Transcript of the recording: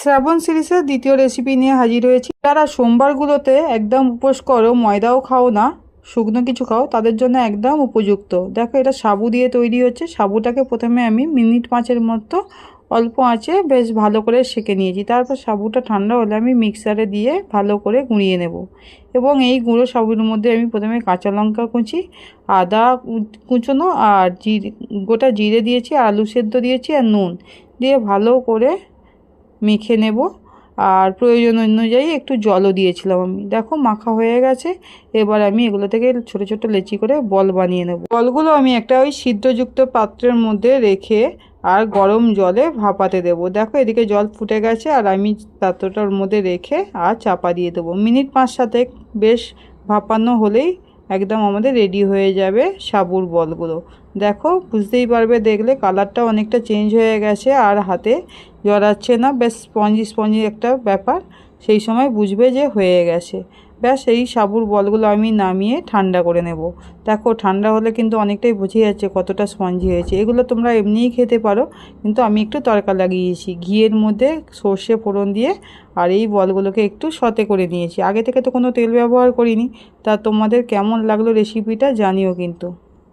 শ্রাবণ সিরিজের দ্বিতীয় রেসিপি নিয়ে হাজির হয়েছি। যারা সোমবারগুলোতে একদম উপোস করো, ময়দাও খাও না, শুকনো কিছু খাও, তাদের জন্য একদম উপযুক্ত। দেখো এটা সাবু দিয়ে তৈরি হচ্ছে। সাবুটাকে প্রথমে আমি মিনিট 5-এর মতো অল্প আঁচে বেশ ভালো করে সেঁকে নিয়েছি। তারপর সাবুটা ঠান্ডা হলে আমি মিক্সারে দিয়ে ভালো করে গুঁড়িয়ে নেব। এবং এই গুঁড়ো সাবুর মধ্যে আমি প্রথমে কাঁচা লঙ্কা কুচি, আদা কুচোনো আর গোটা জিরে দিয়েছি, আলু সেদ্ধ দিয়েছি আর নুন দিয়ে ভালো করে মেখে নেব। আর প্রয়োজন অনুযায়ী একটু জলও দিয়েছিলাম আমি। দেখো মাখা হয়ে গেছে। এবার আমি এগুলো থেকে ছোট ছোট লেচি করে বল বানিয়ে নেব। বলগুলো আমি একটা ওই ছিদ্রযুক্ত পাত্রের মধ্যে রেখে আর গরম জলে ভাপাতে দেবো। দেখো এদিকে জল ফুটে গেছে আর আমি পাত্রটার মধ্যে রেখে আর চাপা দিয়ে দেবো। মিনিট 5-7 বেশ ভাপানো হলেই একদম আমাদের রেডি হয়ে যাবে সাবুর বলগুলো। দেখো বুঝতেই পারবে, দেখলে কালারটা অনেকটা চেঞ্জ হয়ে গেছে আর হাতে জড়াচ্ছে না, বেশ স্পঞ্জি স্পঞ্জি একটা ব্যাপার। সেই সময় বুঝবে যে হয়ে গেছে। ব্যাস এই সাবুর বলগুলো আমি নামিয়ে ঠান্ডা করে নেব। দেখো ঠান্ডা হলে কিন্তু অনেকটাই বুঝে যাচ্ছে কতটা স্পঞ্জি হয়েছে। এগুলো তোমরা এমনিই খেতে পারো, কিন্তু আমি একটু তড়কা লাগিয়েছি ঘিয়ের মধ্যে সর্ষে ফোড়ন দিয়ে। আর এই বলগুলোকে একটু সতে করে নিয়েছি। আগে থেকে তো কোনো তেল ব্যবহার করিনি। তা তোমাদের কেমন লাগলো রেসিপিটা জানিও কিন্তু।